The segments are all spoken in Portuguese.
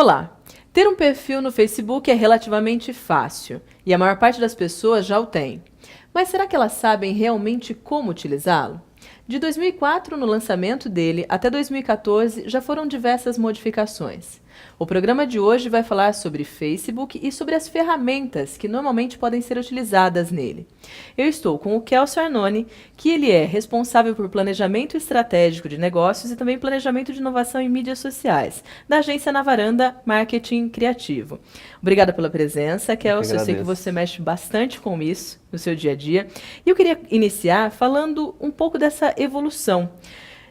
Olá! Ter um perfil no Facebook é relativamente fácil e a maior parte das pessoas já o tem. Mas será que elas sabem realmente como utilizá-lo? De 2004, no lançamento dele, até 2014, já foram diversas modificações. O programa de hoje vai falar sobre Facebook e sobre as ferramentas que normalmente podem ser utilizadas nele. Eu estou com o Kelso Arnone, que ele é responsável por planejamento estratégico de negócios e também planejamento de inovação em mídias sociais, da agência Navaranda Marketing Criativo. Obrigada pela presença, Kelso. Eu sei que você mexe bastante com isso no seu dia a dia. E eu queria iniciar falando um pouco dessa evolução.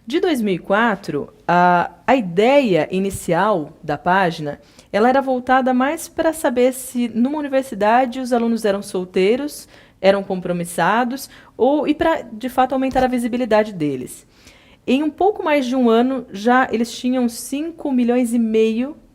De 2004, a ideia inicial da página ela era voltada mais para saber se numa universidade os alunos eram solteiros, eram compromissados e para, de fato, aumentar a visibilidade deles. Em um pouco mais de um ano, já eles tinham 5,5 milhões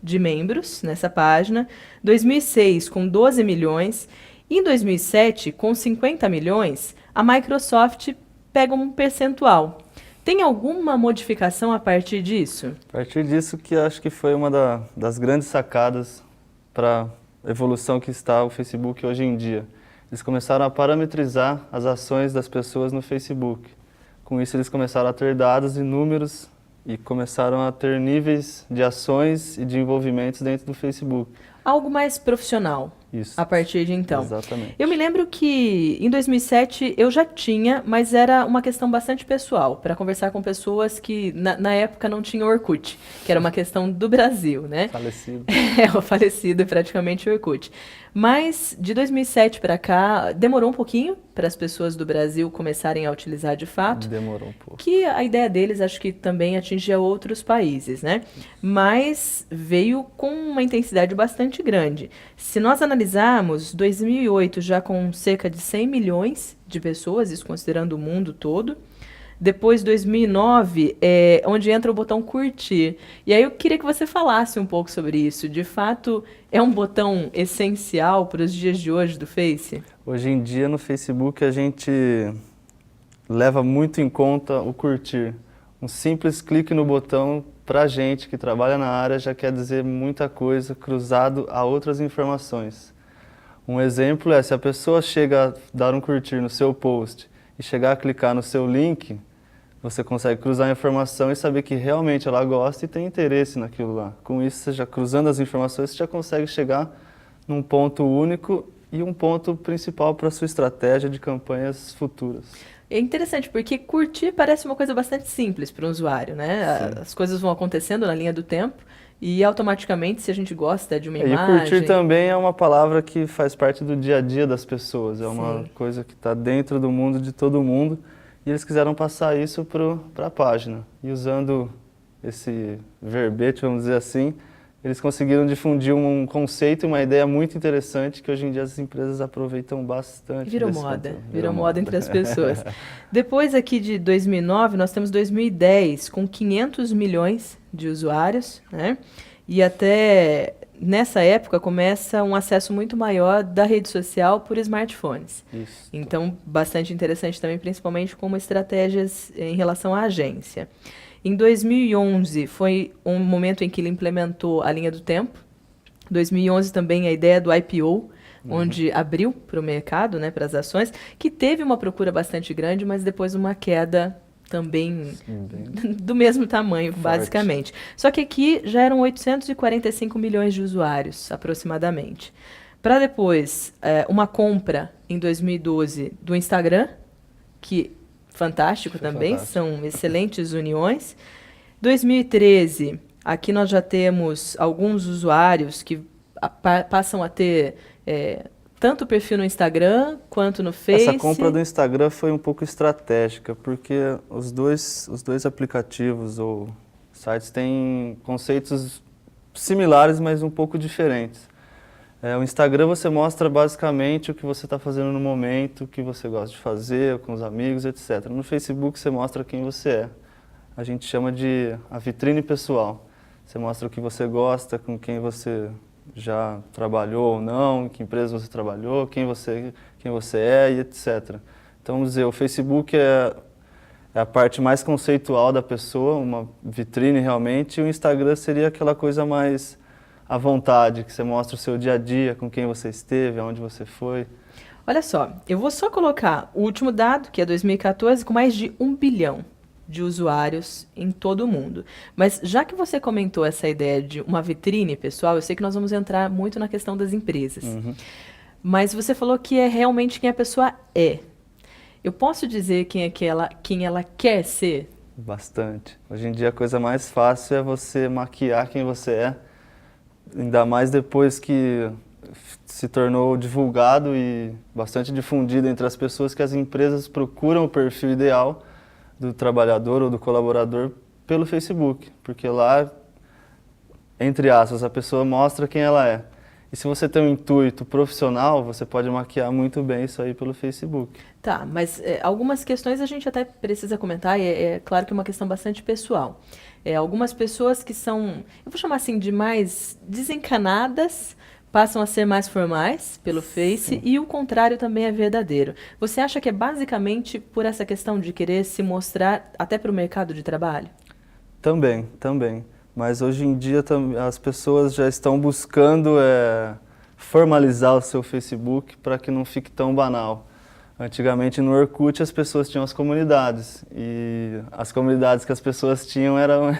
de membros nessa página, 2006 com 12 milhões, e em 2007, com 50 milhões, a Microsoft pega um percentual. Tem alguma modificação a partir disso? A partir disso que acho que foi uma das grandes sacadas para a evolução que está o Facebook hoje em dia. Eles começaram a parametrizar as ações das pessoas no Facebook. Com isso eles começaram a ter dados e números e começaram a ter níveis de ações e de envolvimentos dentro do Facebook. Algo mais profissional. Isso. A partir de então. Exatamente. Eu me lembro que em 2007 eu já tinha, mas era uma questão bastante pessoal, para conversar com pessoas que na época não tinham Orkut, que era uma questão do Brasil, né? Falecido. O falecido praticamente Orkut. Mas de 2007 para cá, demorou um pouquinho para as pessoas do Brasil começarem a utilizar de fato. Demorou um pouco. Que a ideia deles acho que também atingia outros países, né? Mas veio com uma intensidade bastante grande. Se nós analisarmos 2008 já com cerca de 100 milhões de pessoas, isso considerando o mundo todo. Depois 2009, onde entra o botão curtir. E aí eu queria que você falasse um pouco sobre isso. De fato, é um botão essencial para os dias de hoje do Face? Hoje em dia no Facebook a gente leva muito em conta o curtir. Um simples clique no botão, para a gente que trabalha na área, já quer dizer muita coisa cruzado a outras informações. Um exemplo é, se a pessoa chega a dar um curtir no seu post e chegar a clicar no seu link, você consegue cruzar a informação e saber que realmente ela gosta e tem interesse naquilo lá. Com isso, você já cruzando as informações, você já consegue chegar num ponto único e um ponto principal para a sua estratégia de campanhas futuras. É interessante, porque curtir parece uma coisa bastante simples para o usuário, né? Sim. As coisas vão acontecendo na linha do tempo e automaticamente, se a gente gosta de uma imagem... E curtir também é uma palavra que faz parte do dia a dia das pessoas, é uma coisa que está dentro do mundo de todo mundo e eles quiseram passar isso para a página. E usando esse verbete, vamos dizer assim, eles conseguiram difundir um conceito, uma ideia muito interessante que hoje em dia as empresas aproveitam bastante. Virou moda, virou moda entre as pessoas. Depois aqui de 2009, nós temos 2010 com 500 milhões de usuários, né? E até nessa época começa um acesso muito maior da rede social por smartphones. Isso. Então, bastante interessante também, principalmente como estratégias em relação à agência. Em 2011 foi um momento em que ele implementou a linha do tempo. 2011 também a ideia do IPO, onde abriu para o mercado, né, para as ações, que teve uma procura bastante grande, mas depois uma queda também do mesmo tamanho, basicamente. Só que aqui já eram 845 milhões de usuários, aproximadamente. Para depois, uma compra em 2012 do Instagram, que fantástico também, fantástico. São excelentes uniões. 2013, aqui nós já temos alguns usuários que passam a ter tanto o perfil no Instagram quanto no Face. Essa compra do Instagram foi um pouco estratégica, porque os dois aplicativos ou sites têm conceitos similares, mas um pouco diferentes. O Instagram você mostra basicamente o que você está fazendo no momento, o que você gosta de fazer, com os amigos, etc. No Facebook você mostra quem você é. A gente chama de a vitrine pessoal. Você mostra o que você gosta, com quem você já trabalhou ou não, em que empresa você trabalhou, quem você é e etc. Então, vamos dizer, o Facebook é a parte mais conceitual da pessoa, uma vitrine realmente, e o Instagram seria aquela coisa mais à vontade, que você mostra o seu dia a dia, com quem você esteve, aonde você foi. Olha só, eu vou só colocar o último dado, que é 2014, com mais de 1 bilhão de usuários em todo o mundo. Mas já que você comentou essa ideia de uma vitrine pessoal, eu sei que nós vamos entrar muito na questão das empresas. Mas você falou que é realmente quem a pessoa é. Eu posso dizer quem ela quer ser? Bastante. Hoje em dia a coisa mais fácil é você maquiar quem você é, ainda mais depois que se tornou divulgado e bastante difundido entre as pessoas que as empresas procuram o perfil ideal do trabalhador ou do colaborador pelo Facebook, porque lá, entre aspas, a pessoa mostra quem ela é. E se você tem um intuito profissional, você pode maquiar muito bem isso aí pelo Facebook. Tá, mas algumas questões a gente até precisa comentar, e é claro que é uma questão bastante pessoal. Algumas pessoas que são, eu vou chamar assim, de mais desencanadas, passam a ser mais formais pelo Face, e o contrário também é verdadeiro. Você acha que é basicamente por essa questão de querer se mostrar até para o mercado de trabalho? Também, também. Mas hoje em dia as pessoas já estão buscando formalizar o seu Facebook para que não fique tão banal. Antigamente no Orkut as pessoas tinham as comunidades e as comunidades que as pessoas tinham eram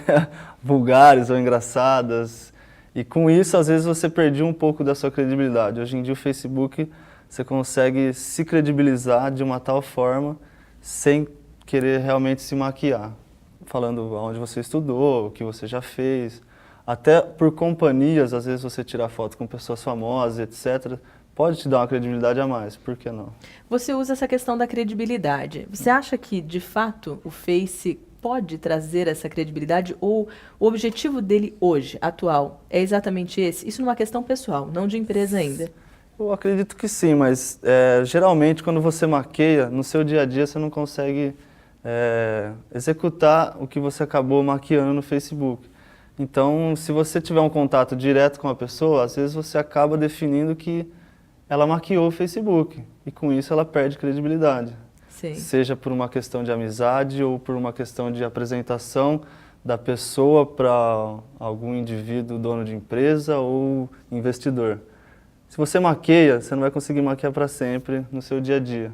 vulgares ou engraçadas e com isso às vezes você perdia um pouco da sua credibilidade. Hoje em dia o Facebook você consegue se credibilizar de uma tal forma sem querer realmente se maquiar. Falando onde você estudou, o que você já fez, até por companhias, às vezes você tirar foto com pessoas famosas, etc., pode te dar uma credibilidade a mais, por que não? Você usa essa questão da credibilidade. Você acha que, de fato, o Face pode trazer essa credibilidade ou o objetivo dele hoje, atual, é exatamente esse? Isso numa questão pessoal, não de empresa ainda. Eu acredito que sim, mas geralmente quando você maqueia, no seu dia a dia você não consegue executar o que você acabou maquiando no Facebook. Então, se você tiver um contato direto com a pessoa, às vezes você acaba definindo que ela maquiou o Facebook e com isso ela perde credibilidade. Sim. Seja por uma questão de amizade ou por uma questão de apresentação da pessoa para algum indivíduo, dono de empresa ou investidor. Se você maqueia, você não vai conseguir maquiar para sempre no seu dia a dia.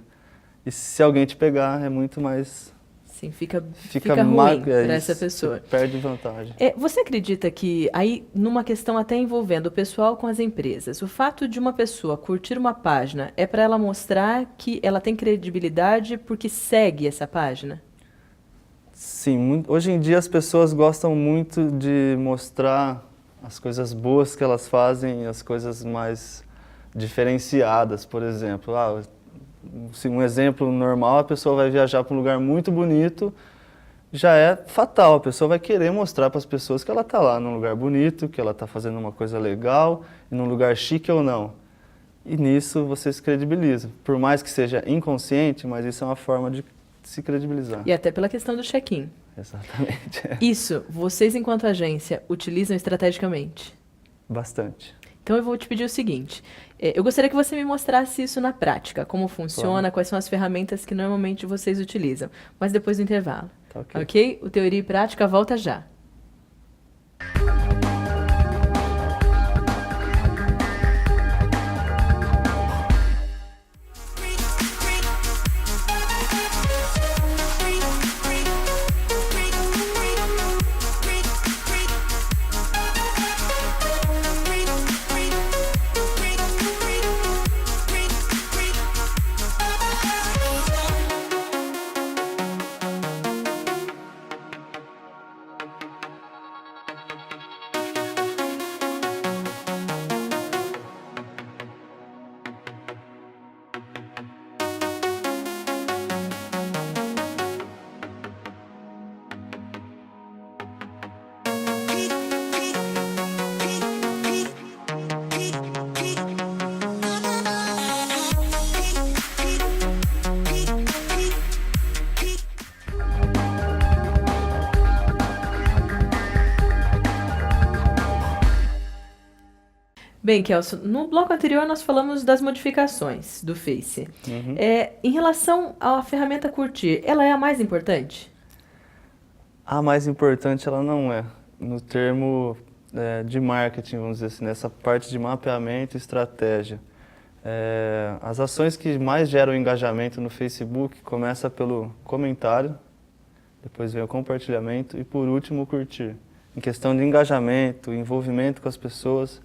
E se alguém te pegar, é muito mais... Sim, fica ruim para essa pessoa. Você perde vantagem. Você acredita que, aí, numa questão até envolvendo o pessoal com as empresas, o fato de uma pessoa curtir uma página é para ela mostrar que ela tem credibilidade porque segue essa página? Sim, hoje em dia as pessoas gostam muito de mostrar as coisas boas que elas fazem, as coisas mais diferenciadas, por exemplo. Um exemplo normal, a pessoa vai viajar para um lugar muito bonito, já é fatal, a pessoa vai querer mostrar para as pessoas que ela está lá num lugar bonito, que ela está fazendo uma coisa legal, e num lugar chique ou não. E nisso você se credibiliza, por mais que seja inconsciente, mas isso é uma forma de se credibilizar. E até pela questão do check-in. Exatamente. Isso, vocês enquanto agência utilizam estrategicamente? Bastante. Então eu vou te pedir o seguinte, eu gostaria que você me mostrasse isso na prática, como funciona, quais são as ferramentas que normalmente vocês utilizam, mas depois do intervalo. Tá Ok? O Teoria e Prática volta já. Bem, Kelson, no bloco anterior nós falamos das modificações do Face. Em relação à ferramenta Curtir, ela é a mais importante? A mais importante ela não é. No termo de marketing, vamos dizer assim, nessa parte de mapeamento e estratégia. As ações que mais geram engajamento no Facebook começa pelo comentário, depois vem o compartilhamento e, por último, o curtir. Em questão de engajamento, envolvimento com as pessoas,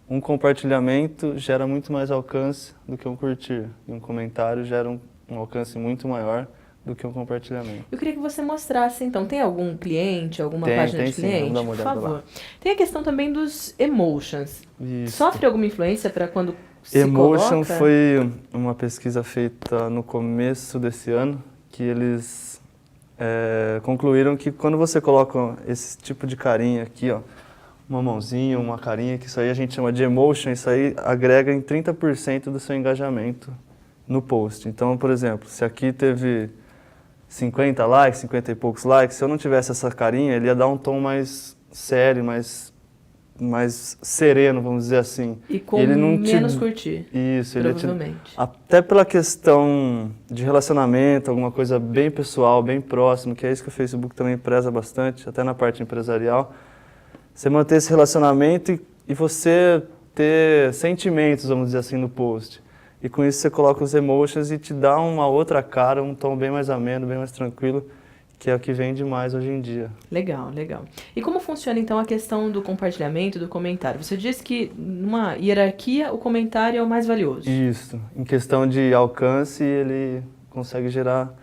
um compartilhamento gera muito mais alcance do que um curtir. E um comentário gera um alcance muito maior do que um compartilhamento. Eu queria que você mostrasse, então, tem algum cliente, alguma página de cliente? Vamos dar uma olhada por favor. lá. Tem a questão também dos emotions. Isso. Sofre alguma influência para quando se Emotion coloca? foi uma pesquisa feita no começo desse ano, que eles concluíram que quando você coloca esse tipo de carinha aqui, ó, uma mãozinha, uma carinha, que isso aí a gente chama de emotion, isso aí agrega em 30% do seu engajamento no post. Então, por exemplo, se aqui teve 50 likes, 50 e poucos likes, se eu não tivesse essa carinha, ele ia dar um tom mais sério, mais sereno, vamos dizer assim. E com ele não menos curtir, Isso, provavelmente. até pela questão de relacionamento, alguma coisa bem pessoal, bem próximo, que é isso que o Facebook também preza bastante, até na parte empresarial. Você manter esse relacionamento e você ter sentimentos, vamos dizer assim, no post. E com isso você coloca os emotions e te dá uma outra cara, um tom bem mais ameno, bem mais tranquilo, que é o que vende mais hoje em dia. Legal, legal. E como funciona então a questão do compartilhamento, do comentário? Você disse que numa hierarquia o comentário é o mais valioso. Isso. Em questão de alcance, ele consegue gerar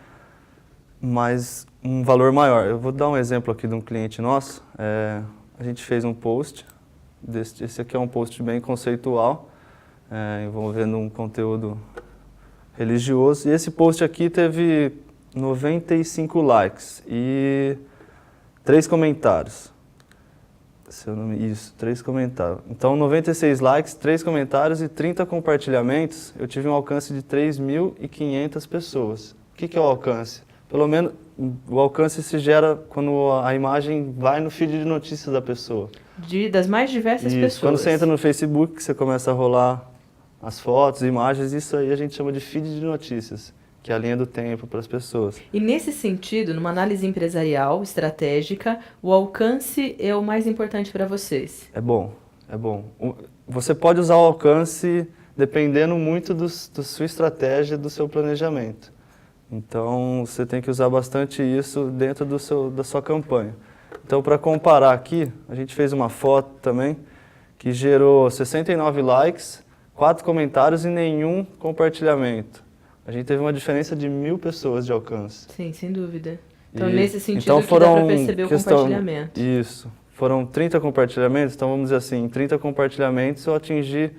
um valor maior. Eu vou dar um exemplo aqui de um cliente nosso. A gente fez um post, esse aqui é um post bem conceitual, envolvendo um conteúdo religioso. E esse post aqui teve 95 likes e 3 comentários. Isso, 3 comentários. Então, 96 likes, 3 comentários e 30 compartilhamentos, eu tive um alcance de 3.500 pessoas. O que é o alcance? Pelo menos, o alcance se gera quando a imagem vai no feed de notícias da pessoa. Das mais diversas pessoas. Quando você entra no Facebook, você começa a rolar as fotos, imagens, isso aí a gente chama de feed de notícias, que é a linha do tempo para as pessoas. E nesse sentido, numa análise empresarial, estratégica, o alcance é o mais importante para vocês? É bom, é bom. Você pode usar o alcance dependendo muito da sua estratégia, do seu planejamento. Então, você tem que usar bastante isso dentro da sua campanha. Então, para comparar aqui, a gente fez uma foto também que gerou 69 likes, 4 comentários e nenhum compartilhamento. A gente teve uma diferença de 1.000 pessoas de alcance. Sim, sem dúvida. Então, nesse sentido, então que dá para perceber o compartilhamento. Isso. Foram 30 compartilhamentos, então vamos dizer assim, em 30 compartilhamentos eu atingi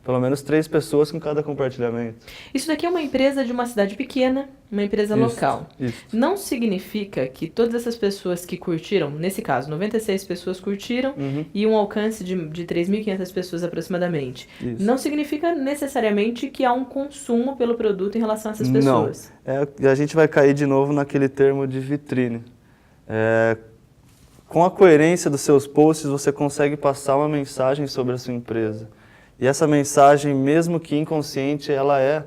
pelo menos 3 pessoas com cada compartilhamento. Isso daqui é uma empresa de uma cidade pequena, uma empresa local. Isso. Não significa que todas essas pessoas que curtiram, nesse caso, 96 pessoas curtiram e um alcance de 3.500 pessoas aproximadamente. Isso. Não significa necessariamente que há um consumo pelo produto em relação a essas pessoas. Não. A gente vai cair de novo naquele termo de vitrine. Com a coerência dos seus posts, você consegue passar uma mensagem sobre a sua empresa. E essa mensagem, mesmo que inconsciente, ela é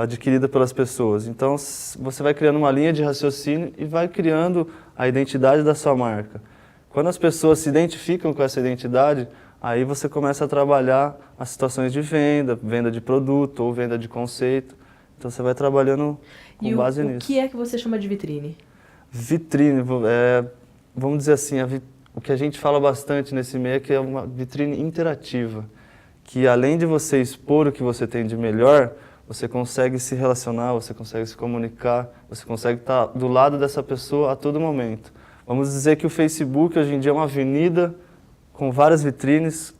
adquirida pelas pessoas. Então, você vai criando uma linha de raciocínio e vai criando a identidade da sua marca. Quando as pessoas se identificam com essa identidade, aí você começa a trabalhar as situações de venda de produto ou venda de conceito. Então, você vai trabalhando com base nisso. O que é que você chama de vitrine? Vitrine, vamos dizer assim, o que a gente fala bastante nesse meio é que é uma vitrine interativa. Que além de você expor o que você tem de melhor, você consegue se relacionar, você consegue se comunicar, você consegue estar do lado dessa pessoa a todo momento. Vamos dizer que o Facebook hoje em dia é uma avenida com várias vitrines,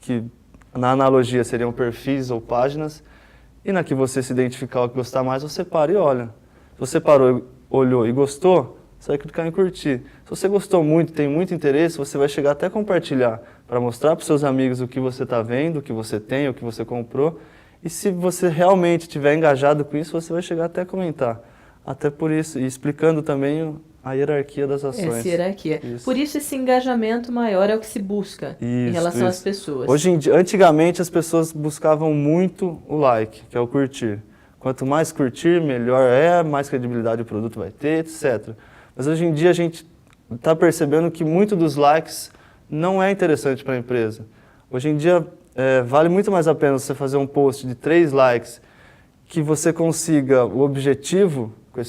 que na analogia seriam perfis ou páginas, e na que você se identificar ou gostar mais, você para e olha. Se você parou, olhou e gostou, você vai clicar em curtir. Se você gostou muito, tem muito interesse, você vai chegar até compartilhar para mostrar para os seus amigos o que você está vendo, o que você tem, o que você comprou. E se você realmente estiver engajado com isso, você vai chegar até a comentar. Até por isso, e explicando também a hierarquia das ações. Essa hierarquia. Isso. Por isso esse engajamento maior é o que se busca em relação às pessoas. Hoje em dia, antigamente as pessoas buscavam muito o like, que é o curtir. Quanto mais curtir, melhor mais credibilidade o produto vai ter, etc. Mas hoje em dia a gente está percebendo que muito dos likes não é interessante para a empresa. Hoje em dia, vale muito mais a pena você fazer um post de 3 likes que você consiga o objetivo com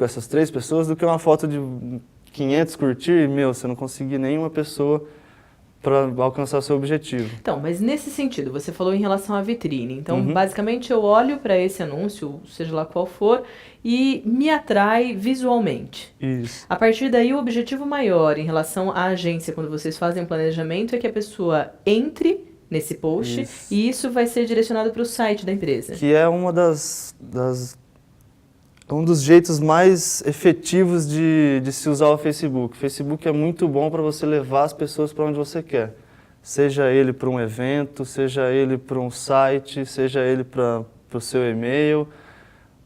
essas 3 pessoas do que uma foto de 500 curtir e, você não conseguir nenhuma pessoa para alcançar o seu objetivo. Então, mas nesse sentido, você falou em relação à vitrine. Então, basicamente, eu olho para esse anúncio, seja lá qual for, e me atrai visualmente. Isso. A partir daí, o objetivo maior em relação à agência, quando vocês fazem o planejamento, é que a pessoa entre nesse post e isso vai ser direcionado para o site da empresa. Que é um dos jeitos mais efetivos de se usar o Facebook. O Facebook é muito bom para você levar as pessoas para onde você quer. Seja ele para um evento, seja ele para um site, seja ele para o seu e-mail.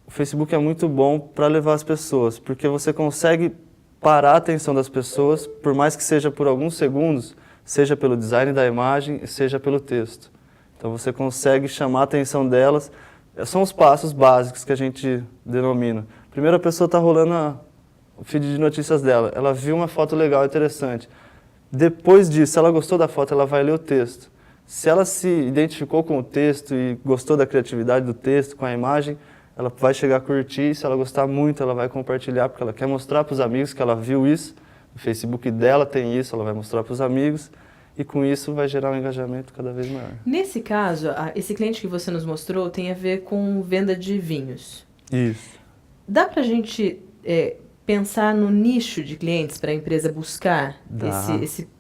O Facebook é muito bom para levar as pessoas, porque você consegue parar a atenção das pessoas, por mais que seja por alguns segundos, seja pelo design da imagem, seja pelo texto. Então você consegue chamar a atenção delas. São os passos básicos que a gente denomina. Primeiro, a pessoa está rolando o feed de notícias dela. Ela viu uma foto legal, interessante. Depois disso, se ela gostou da foto, ela vai ler o texto. Se ela se identificou com o texto e gostou da criatividade do texto, com a imagem, ela vai chegar a curtir. Se ela gostar muito, ela vai compartilhar, porque ela quer mostrar para os amigos que ela viu isso. O Facebook dela tem isso, ela vai mostrar para os amigos. E com isso vai gerar um engajamento cada vez maior. Nesse caso, esse cliente que você nos mostrou tem a ver com venda de vinhos. Isso. Dá para a gente pensar no nicho de clientes para a empresa buscar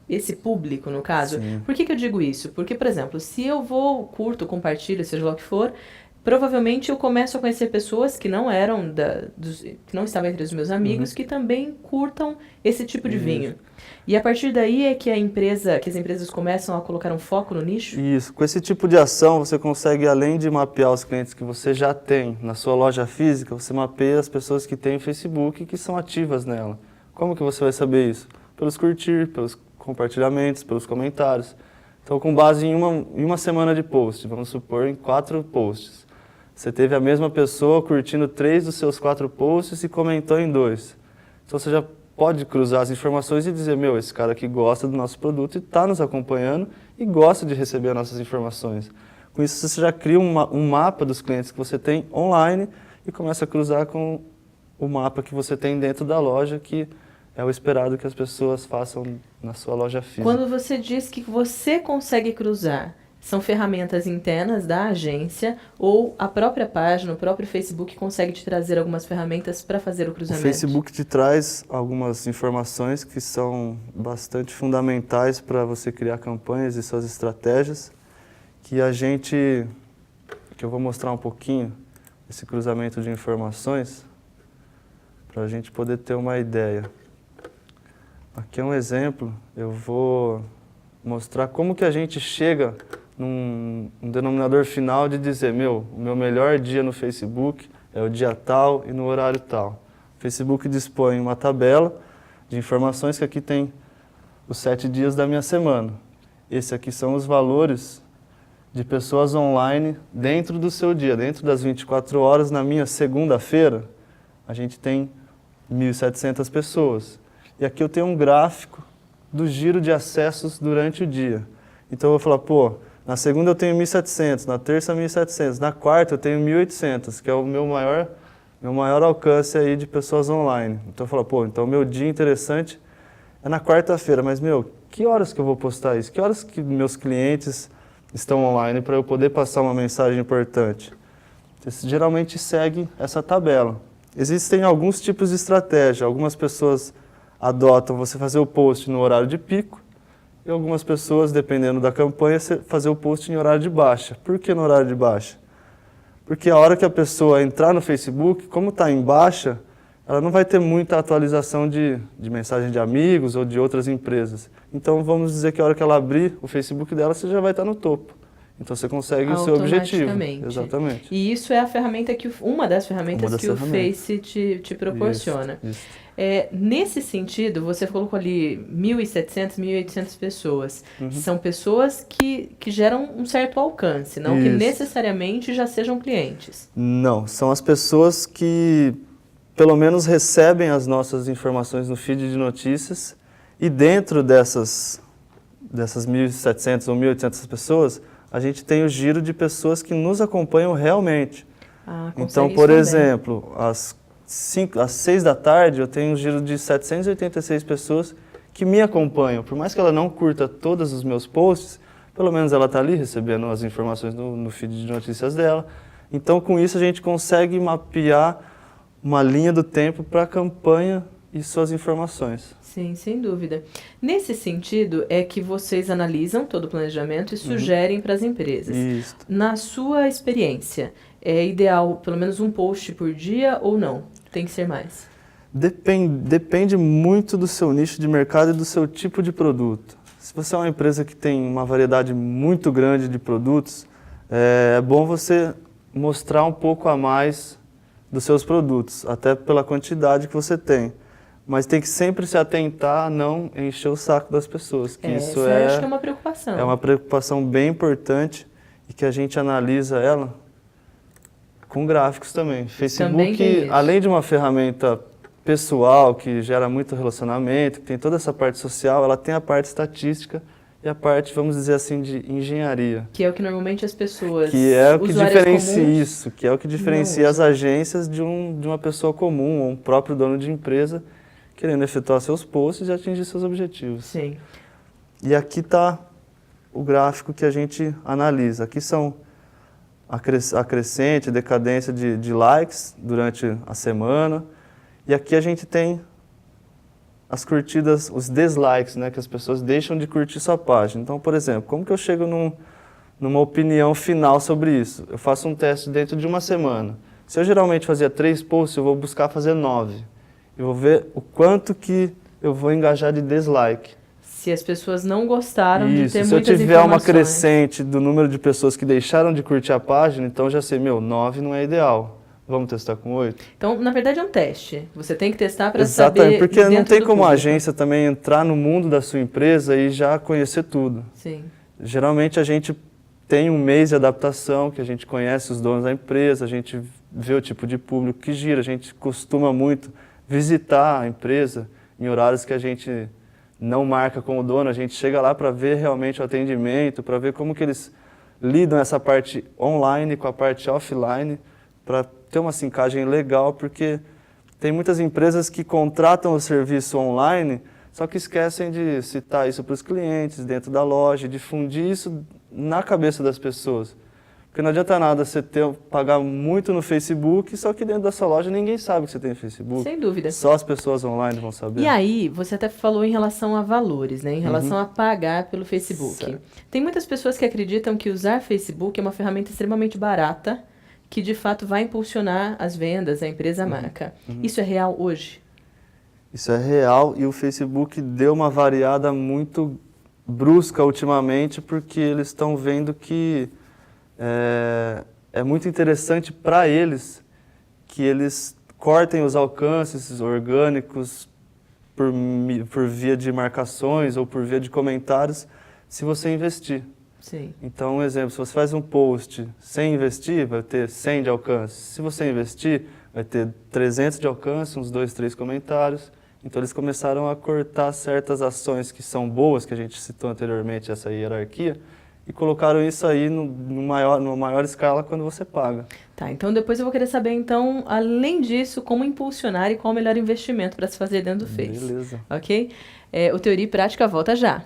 esse público, no caso? Sim. Por que eu digo isso? Porque, por exemplo, se eu curto, compartilho, seja lá o que for, provavelmente eu começo a conhecer pessoas que não eram que não estavam entre os meus amigos, que também curtam esse tipo de vinho. E a partir daí é que as empresas começam a colocar um foco no nicho? Isso. Com esse tipo de ação, você consegue, além de mapear os clientes que você já tem na sua loja física, você mapeia as pessoas que têm o Facebook e que são ativas nela. Como que você vai saber isso? Pelos curtir, pelos compartilhamentos, pelos comentários. Então, com base em uma semana de post, vamos supor, em 4 posts. Você teve a mesma pessoa curtindo 3 dos seus 4 posts e comentou em 2. Então, você já pode cruzar as informações e dizer, esse cara aqui gosta do nosso produto e está nos acompanhando e gosta de receber as nossas informações. Com isso, você já cria um mapa dos clientes que você tem online e começa a cruzar com o mapa que você tem dentro da loja, que é o esperado que as pessoas façam na sua loja física. Quando você diz que você consegue cruzar, são ferramentas internas da agência ou a própria página, o próprio Facebook consegue te trazer algumas ferramentas para fazer o cruzamento? O Facebook te traz algumas informações que são bastante fundamentais para você criar campanhas e suas estratégias, que eu vou mostrar um pouquinho esse cruzamento de informações para a gente poder ter uma ideia. Aqui é um exemplo, eu vou mostrar como que a gente chega num denominador final de dizer, o meu melhor dia no Facebook é o dia tal e no horário tal. O Facebook dispõe uma tabela de informações que aqui tem os 7 dias da minha semana. Esse aqui são os valores de pessoas online dentro do seu dia, dentro das 24 horas. Na minha segunda-feira, a gente tem 1.700 pessoas. E aqui eu tenho um gráfico do giro de acessos durante o dia. Então eu vou falar, na segunda eu tenho 1.700, na terça 1.700, na quarta eu tenho 1.800, que é o meu maior alcance aí de pessoas online. Então eu falo, então o meu dia interessante é na quarta-feira, mas que horas que eu vou postar isso? Que horas que meus clientes estão online para eu poder passar uma mensagem importante? Você geralmente segue essa tabela. Existem alguns tipos de estratégia, algumas pessoas adotam você fazer o post no horário de pico, e algumas pessoas, dependendo da campanha, fazer o post em horário de baixa. Por que no horário de baixa? Porque a hora que a pessoa entrar no Facebook, como está em baixa, ela não vai ter muita atualização de mensagem de amigos ou de outras empresas. Então, vamos dizer que a hora que ela abrir o Facebook dela, você já vai estar no topo. Então, você consegue o seu objetivo. Exatamente. E isso é a ferramenta uma das ferramentas que o Face te proporciona. Isso. Nesse sentido, você colocou ali 1.700, 1.800 pessoas. São pessoas que geram um certo alcance, não que necessariamente já sejam clientes. Não, são as pessoas que pelo menos recebem as nossas informações no feed de notícias e dentro dessas 1.700 ou 1.800 pessoas, a gente tem o giro de pessoas que nos acompanham realmente. Então, por exemplo, às 6 da tarde eu tenho um giro de 786 pessoas que me acompanham. Por mais que ela não curta todos os meus posts, pelo menos ela está ali recebendo as informações no feed de notícias dela. Então, com isso, a gente consegue mapear uma linha do tempo para a campanha e suas informações. Sim, sem dúvida. Nesse sentido, é que vocês analisam todo o planejamento e sugerem para as empresas. Isso. Na sua experiência, é ideal pelo menos um post por dia ou não? Tem que ser mais? Depende muito do seu nicho de mercado e do seu tipo de produto. Se você é uma empresa que tem uma variedade muito grande de produtos, é bom você mostrar um pouco a mais dos seus produtos, até pela quantidade que você tem. Mas tem que sempre se atentar a não encher o saco das pessoas. Que isso acho que é uma preocupação. É uma preocupação bem importante e que a gente analisa ela com gráficos também. Facebook, além de uma ferramenta pessoal que gera muito relacionamento, que tem toda essa parte social, ela tem a parte estatística e a parte, vamos dizer assim, de engenharia. Que é o que normalmente as pessoas... Que é o que diferencia isso, que é o que diferencia as agências de uma pessoa comum, ou um próprio dono de empresa, querendo efetuar seus posts e atingir seus objetivos. Sim. E aqui está o gráfico que a gente analisa. Aqui são a crescente, a decadência de likes durante a semana. E aqui a gente tem as curtidas, os dislikes, né, que as pessoas deixam de curtir sua página. Então, por exemplo, como que eu chego numa opinião final sobre isso? Eu faço um teste dentro de uma semana. Se eu geralmente fazia 3 posts, eu vou buscar fazer 9. Eu vou ver o quanto que eu vou engajar de dislike. Se as pessoas não gostaram de ter muitas informações. Se eu tiver uma crescente do número de pessoas que deixaram de curtir a página, então já sei, 9 não é ideal. Vamos testar com 8? Então, na verdade, é um teste. Você tem que testar para saber. Exatamente, porque não tem como a agência também entrar no mundo da sua empresa e já conhecer tudo. Sim. Geralmente a gente tem um mês de adaptação, que a gente conhece os donos da empresa, a gente vê o tipo de público que gira, a gente costuma muito visitar a empresa em horários que a gente não marca com o dono, a gente chega lá para ver realmente o atendimento, para ver como que eles lidam essa parte online com a parte offline, para ter uma sincagem legal, porque tem muitas empresas que contratam o serviço online, só que esquecem de citar isso para os clientes dentro da loja, difundir isso na cabeça das pessoas. Porque não adianta nada você pagar muito no Facebook, só que dentro da sua loja ninguém sabe que você tem Facebook. Sem dúvida. Só as pessoas online vão saber. E aí, você até falou em relação a valores, né? Em relação a pagar pelo Facebook. Certo. Tem muitas pessoas que acreditam que usar Facebook é uma ferramenta extremamente barata, que de fato vai impulsionar as vendas, a empresa, a marca. Isso é real hoje? Isso é real e o Facebook deu uma variada muito brusca ultimamente, porque eles estão vendo que é muito interessante para eles que eles cortem os alcances orgânicos por via de marcações ou por via de comentários, se você investir. Sim. Então, um exemplo, se você faz um post sem investir, vai ter 100 de alcance. Se você investir, vai ter 300 de alcance, uns 2, 3 comentários. Então, eles começaram a cortar certas ações que são boas, que a gente citou anteriormente, essa hierarquia, e colocaram isso aí numa maior escala quando você paga. Tá, então depois eu vou querer saber, então, além disso, como impulsionar e qual o melhor investimento para se fazer dentro do Face. Beleza. Ok? O Teoria e Prática volta já.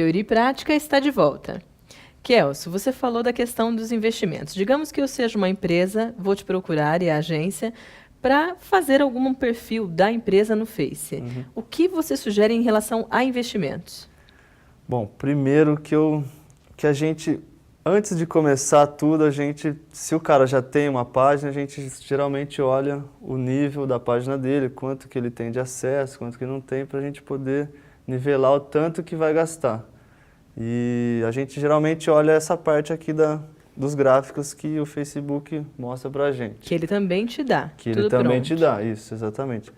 Teoria e Prática está de volta. Kelso, você falou da questão dos investimentos. Digamos que eu seja uma empresa, vou te procurar e a agência para fazer algum perfil da empresa no Face. O que você sugere em relação a investimentos? Bom, primeiro que a gente, antes de começar tudo, se o cara já tem uma página, a gente geralmente olha o nível da página dele, quanto que ele tem de acesso, quanto que não tem, para a gente poder nivelar o tanto que vai gastar. E a gente geralmente olha essa parte aqui dos gráficos que o Facebook mostra pra gente. Que ele também te dá. Que ele também te dá, isso, exatamente.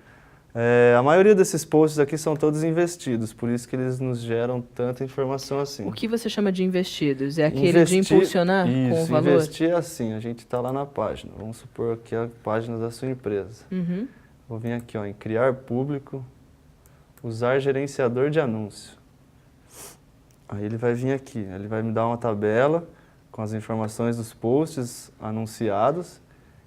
A maioria desses posts aqui são todos investidos, por isso que eles nos geram tanta informação assim. O que você chama de investidos? É aquele de impulsionar com o valor? Investir é assim, a gente está lá na página, vamos supor aqui a página da sua empresa. Vou vir aqui ó, em criar público, usar gerenciador de anúncio. Aí ele vai vir aqui, ele vai me dar uma tabela com as informações dos posts anunciados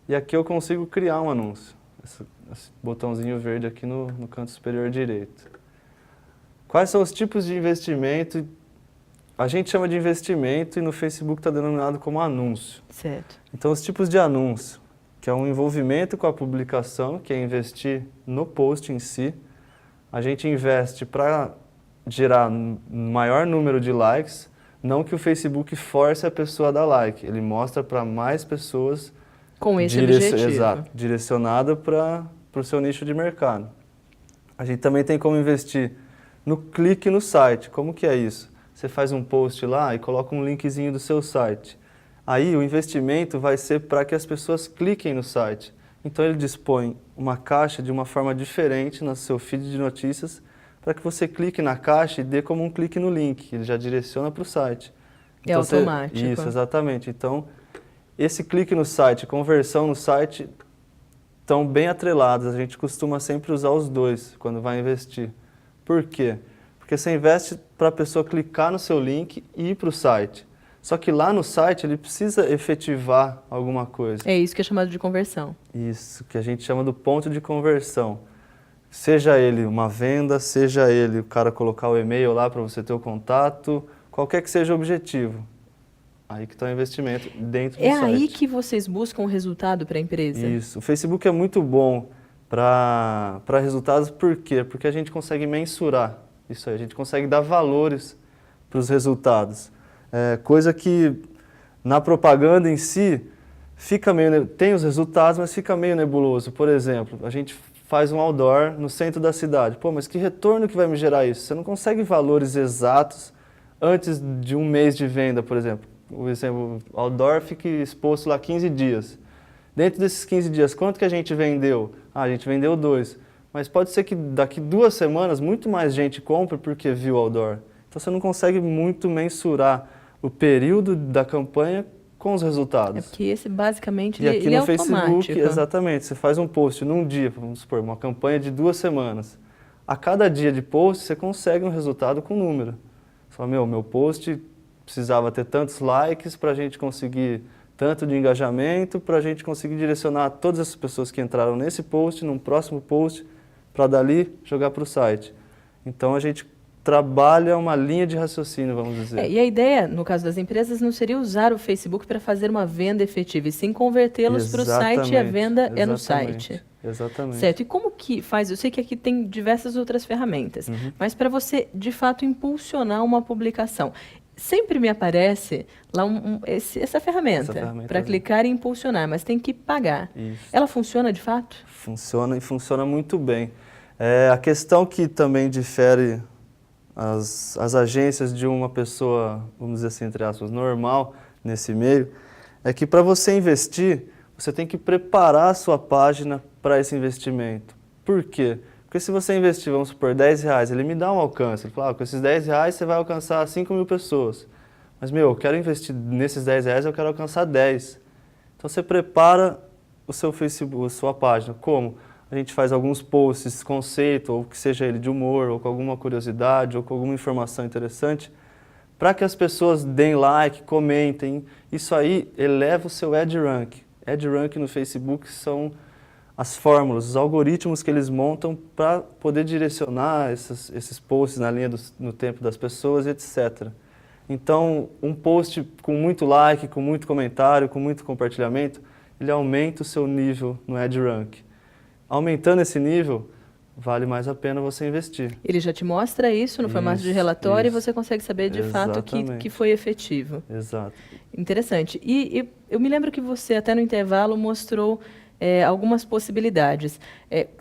e aqui eu consigo criar um anúncio. Esse botãozinho verde aqui no canto superior direito. Quais são os tipos de investimento? A gente chama de investimento e no Facebook está denominado como anúncio. Certo. Então os tipos de anúncio, que é um envolvimento com a publicação, que é investir no post em si. A gente investe para gerar maior número de likes, não que o Facebook force a pessoa a dar like, ele mostra para mais pessoas com esse objetivo. Exato, direcionada para o seu nicho de mercado. A gente também tem como investir no clique no site. Como que é isso? Você faz um post lá e coloca um linkzinho do seu site. Aí o investimento vai ser para que as pessoas cliquem no site. Então ele dispõe uma caixa de uma forma diferente no seu feed de notícias para que você clique na caixa e dê como um clique no link. Ele já direciona para o site. É então, automático. Isso, exatamente. Então, esse clique no site, conversão no site, estão bem atrelados. A gente costuma sempre usar os dois quando vai investir. Por quê? Porque você investe para a pessoa clicar no seu link e ir para o site. Só que lá no site ele precisa efetivar alguma coisa. É isso que é chamado de conversão. Isso, que a gente chama do ponto de conversão. Seja ele uma venda, seja ele o cara colocar o e-mail lá para você ter o contato, qualquer que seja o objetivo. Aí que está o investimento dentro do site. É aí que vocês buscam o resultado para a empresa? Isso. O Facebook é muito bom para resultados, por quê? Porque a gente consegue mensurar isso aí, a gente consegue dar valores para os resultados. Coisa que na propaganda em si fica meio, tem os resultados, mas fica meio nebuloso. Por exemplo, a gente faz um outdoor no centro da cidade. Pô, mas que retorno que vai me gerar isso? Você não consegue valores exatos antes de um mês de venda, por exemplo. O exemplo, o outdoor fica exposto lá 15 dias. Dentro desses 15 dias, quanto que a gente vendeu? Ah, a gente vendeu 2. Mas pode ser que daqui 2 semanas muito mais gente compre porque viu o outdoor. Então você não consegue muito mensurar o período da campanha com os resultados. É porque esse basicamente e aqui ele no é Facebook, automático. exatamente, você faz um post num dia, vamos supor, uma campanha de 2 semanas. A cada dia de post você consegue um resultado com número. Você fala, meu post precisava ter tantos likes para a gente conseguir tanto de engajamento, para a gente conseguir direcionar todas as pessoas que entraram nesse post, num próximo post, para dali jogar para o site. Então a gente trabalha uma linha de raciocínio, vamos dizer. E a ideia, no caso das empresas, não seria usar o Facebook para fazer uma venda efetiva, e sim convertê-los para o site e a venda é no site. Exatamente. Certo. E como que faz? Eu sei que aqui tem diversas outras ferramentas, mas para você, de fato, impulsionar uma publicação, sempre me aparece lá essa ferramenta para clicar e impulsionar, mas tem que pagar. Isso. Ela funciona de fato? Funciona e funciona muito bem. A questão que também difere as agências de uma pessoa, vamos dizer assim, entre aspas, normal nesse meio, é que para você investir, você tem que preparar a sua página para esse investimento. Por quê? Porque se você investir, vamos supor, R$10, ele me dá um alcance. Ele fala, com esses R$10 você vai alcançar 5.000 pessoas. Mas, eu quero investir nesses R$10, eu quero alcançar 10. Então você prepara o seu Facebook, a sua página. Como? A gente faz alguns posts, conceito, ou que seja ele de humor, ou com alguma curiosidade, ou com alguma informação interessante, para que as pessoas deem like, comentem. Isso aí eleva o seu Ad Rank. Ad Rank no Facebook são as fórmulas, os algoritmos que eles montam para poder direcionar esses posts na linha no tempo das pessoas, etc. Então, um post com muito like, com muito comentário, com muito compartilhamento, ele aumenta o seu nível no EdRank. Aumentando esse nível, vale mais a pena você investir. Ele já te mostra isso no formato de relatório e você consegue saber de fato que foi efetivo. Exato. Interessante. E eu me lembro que você, até no intervalo, mostrou algumas possibilidades.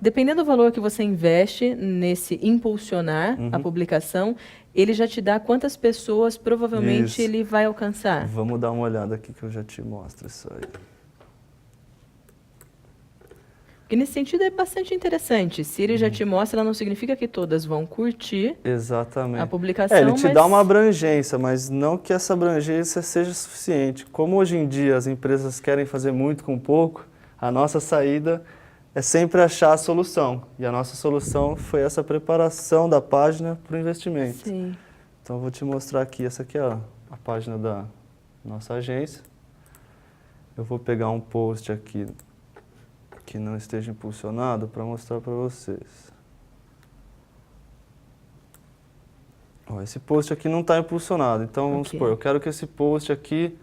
Dependendo do valor que você investe nesse impulsionar a publicação, ele já te dá quantas pessoas provavelmente ele vai alcançar? Vamos dar uma olhada aqui que eu já te mostro isso aí. Porque nesse sentido é bastante interessante. Se ele já te mostra, não significa que todas vão curtir a publicação. Ele te dá uma abrangência, mas não que essa abrangência seja suficiente. Como hoje em dia as empresas querem fazer muito com pouco, a nossa saída é sempre achar a solução. E a nossa solução foi essa preparação da página para o investimento. Sim. Então eu vou te mostrar aqui, essa aqui é a página da nossa agência. Eu vou pegar um post aqui que não esteja impulsionado para mostrar para vocês. Ó, esse post aqui não está impulsionado, então vamos supor, eu quero que esse post aqui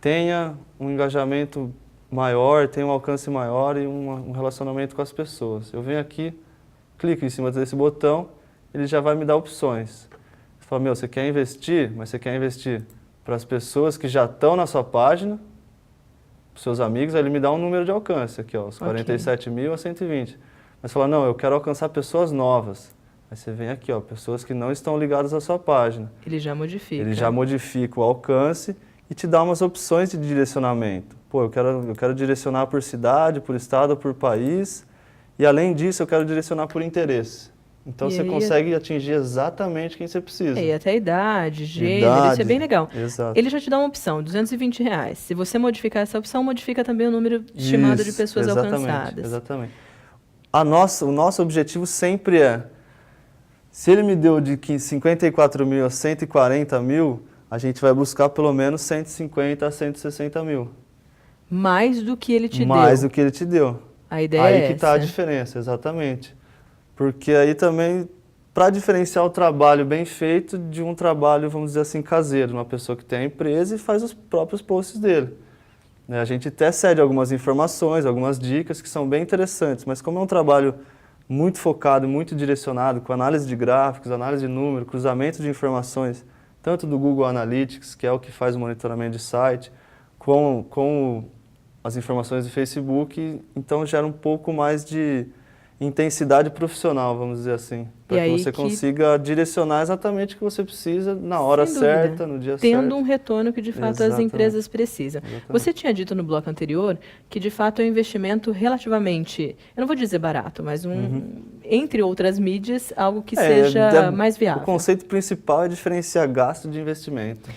tenha um engajamento maior, tenha um alcance maior e um relacionamento com as pessoas. Eu venho aqui, clico em cima desse botão, ele já vai me dar opções. Você fala, meu, você quer investir, mas você quer investir para as pessoas que já estão na sua página, seus amigos, aí ele me dá um número de alcance aqui, ó, os 47.000 a 120. Mas fala, não, eu quero alcançar pessoas novas. Aí você vem aqui, ó, pessoas que não estão ligadas à sua página. Ele já modifica. Ele já modifica o alcance e te dá umas opções de direcionamento. Pô, eu quero direcionar por cidade, por estado, por país. E além disso, eu quero direcionar por interesse. Então você consegue atingir exatamente quem você precisa. E até idade, gênero, isso é bem legal. Exato. Ele já te dá uma opção, R$220. Se você modificar essa opção, modifica também o número estimado de pessoas alcançadas. Exatamente. O nosso objetivo sempre é, se ele me deu de 54.000 a 140.000, a gente vai buscar pelo menos 150 a 160.000. Mais do que ele te deu. Mais do que ele te deu. A ideia é essa. Aí que está a diferença, exatamente. Porque aí também, para diferenciar o trabalho bem feito de um trabalho, vamos dizer assim, caseiro, uma pessoa que tem a empresa e faz os próprios posts dele. A gente até cede algumas informações, algumas dicas que são bem interessantes, mas como é um trabalho muito focado, muito direcionado, com análise de gráficos, análise de número, cruzamento de informações, tanto do Google Analytics, que é o que faz o monitoramento de site, com as informações do Facebook, então gera um pouco mais de intensidade profissional, vamos dizer assim, para que você consiga direcionar exatamente o que você precisa na hora certa, no dia certo. Tendo um retorno que de fato as empresas precisam. Você tinha dito no bloco anterior que de fato é um investimento relativamente, eu não vou dizer barato, mas entre outras mídias, algo que seja mais viável. O conceito principal é diferenciar gasto de investimento.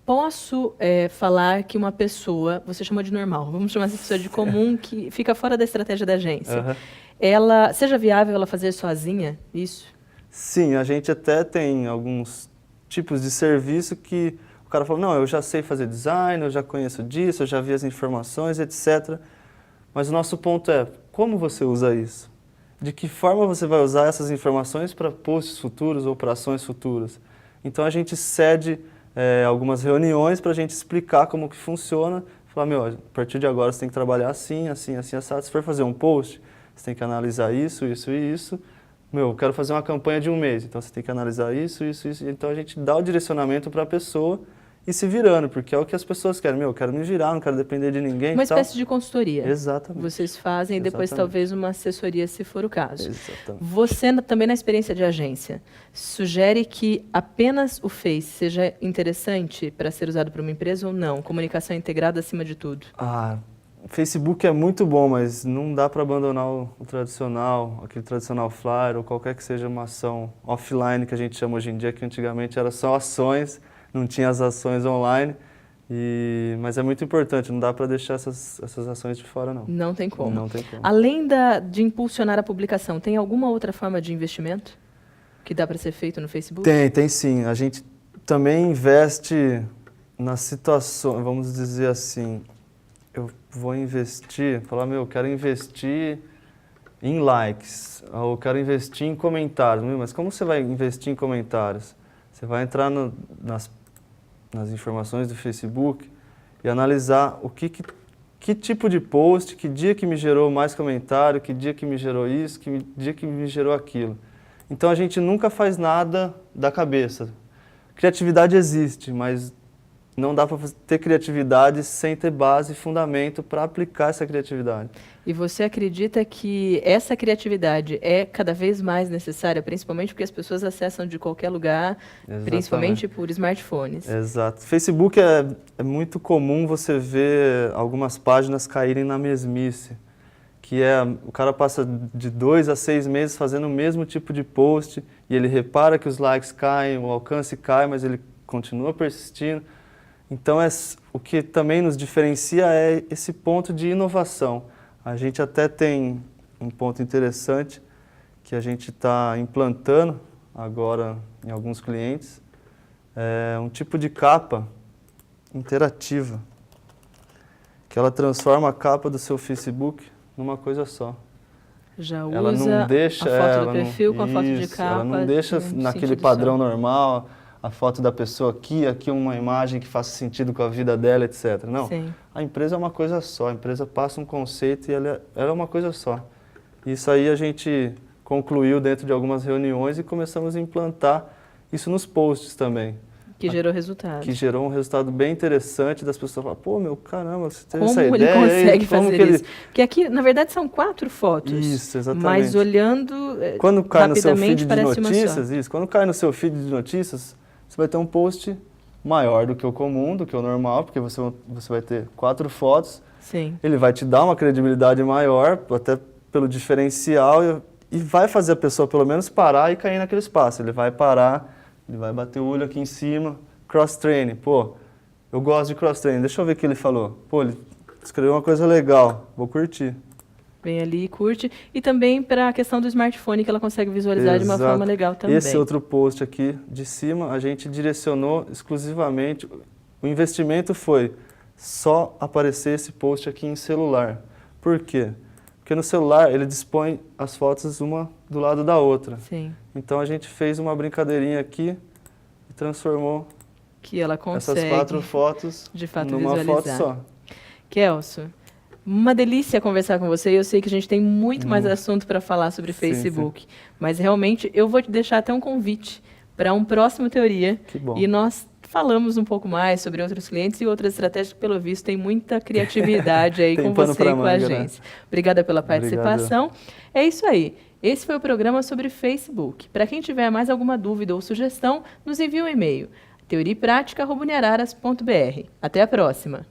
Posso falar que uma pessoa, você chamou de normal, vamos chamar essa pessoa de comum, que fica fora da estratégia da agência, seja viável ela fazer sozinha isso? Sim, a gente até tem alguns tipos de serviço que o cara fala, não, eu já sei fazer design, eu já conheço disso, eu já vi as informações, etc. Mas o nosso ponto é, como você usa isso? De que forma você vai usar essas informações para posts futuros ou para ações futuras? Então a gente cede algumas reuniões para a gente explicar como que funciona. Falar, meu, a partir de agora você tem que trabalhar assim, assim, assim, assado. Se for fazer um post, você tem que analisar isso, isso e isso. Meu, eu quero fazer uma campanha de um mês, então você tem que analisar isso, isso, isso. Então a gente dá o direcionamento para a pessoa e se virando, porque é o que as pessoas querem. Meu, eu quero me virar, não quero depender de ninguém. Uma espécie de consultoria. Exatamente. Vocês fazem e depois talvez uma assessoria, se for o caso. Exatamente. Você, também na experiência de agência, sugere que apenas o Face seja interessante para ser usado por uma empresa ou não? Comunicação integrada acima de tudo. O Facebook é muito bom, mas não dá para abandonar o tradicional, aquele tradicional flyer ou qualquer que seja uma ação offline que a gente chama hoje em dia, que antigamente era só ações, não tinha as ações online, mas é muito importante, não dá para deixar essas ações de fora, não. Não tem como. Não tem como. Além de impulsionar a publicação, tem alguma outra forma de investimento que dá para ser feito no Facebook? Tem sim. A gente também investe nas situações, vamos dizer assim, eu vou investir, falar, meu, eu quero investir em likes, ou eu quero investir em comentários. Mas como você vai investir em comentários? Você vai entrar nas informações do Facebook e analisar que tipo de post, que dia que me gerou mais comentário, que dia que me gerou isso, que dia que me gerou aquilo. Então a gente nunca faz nada da cabeça. Criatividade existe, mas não dá para ter criatividade sem ter base e fundamento para aplicar essa criatividade. E você acredita que essa criatividade é cada vez mais necessária, principalmente porque as pessoas acessam de qualquer lugar, principalmente por smartphones? Exato. Facebook é muito comum você ver algumas páginas caírem na mesmice, que o cara passa de 2 a 6 meses fazendo o mesmo tipo de post e ele repara que os likes caem, o alcance cai, mas ele continua persistindo. Então, o que também nos diferencia é esse ponto de inovação. A gente até tem um ponto interessante que a gente está implantando agora em alguns clientes, um tipo de capa interativa, que ela transforma a capa do seu Facebook numa coisa só. Já usa ela não deixa, a foto do perfil com a foto de capa. Ela não deixa naquele padrão normal, a foto da pessoa aqui uma imagem que faça sentido com a vida dela, etc. Não, Sim. A empresa é uma coisa só, a empresa passa um conceito e ela é uma coisa só. Isso aí a gente concluiu dentro de algumas reuniões e começamos a implantar isso nos posts também. Que gerou resultado. Que gerou um resultado bem interessante das pessoas falarem, pô, meu, caramba, você teve como essa ideia. Como ele consegue como fazer isso? Porque aqui, na verdade, são 4 fotos. Isso, exatamente. Mas olhando quando cai no seu feed de parece notícias, isso, quando cai no seu feed de notícias, você vai ter um post maior do que o comum, do que o normal, porque você vai ter 4 fotos. Sim. Ele vai te dar uma credibilidade maior, até pelo diferencial, e vai fazer a pessoa pelo menos parar e cair naquele espaço. Ele vai parar, ele vai bater o olho aqui em cima, cross-training. Pô, eu gosto de cross-training, deixa eu ver o que ele falou. Pô, ele escreveu uma coisa legal, vou curtir. Vem ali e curte. E também para a questão do smartphone, que ela consegue visualizar Exato. de uma forma legal também. Esse outro post aqui de cima, a gente direcionou exclusivamente, o investimento foi só aparecer esse post aqui em celular. Por quê? Porque no celular ele dispõe as fotos uma do lado da outra. Sim. Então a gente fez uma brincadeirinha aqui e transformou que ela consegue, essas 4 fotos de fato numa visualizar. foto só. Kelso, uma delícia conversar com você. Eu sei que a gente tem muito mais assunto para falar sobre Facebook, sim. Mas realmente eu vou te deixar até um convite para um próximo Teoria. Que bom. E nós falamos um pouco mais sobre outros clientes e outras estratégias que, pelo visto, tem muita criatividade aí com você e com a agência. Né? Obrigada pela participação. Obrigado. É isso aí. Esse foi o programa sobre Facebook. Para quem tiver mais alguma dúvida ou sugestão, nos envie um e-mail teoriapratica@uniararas.br. Até a próxima!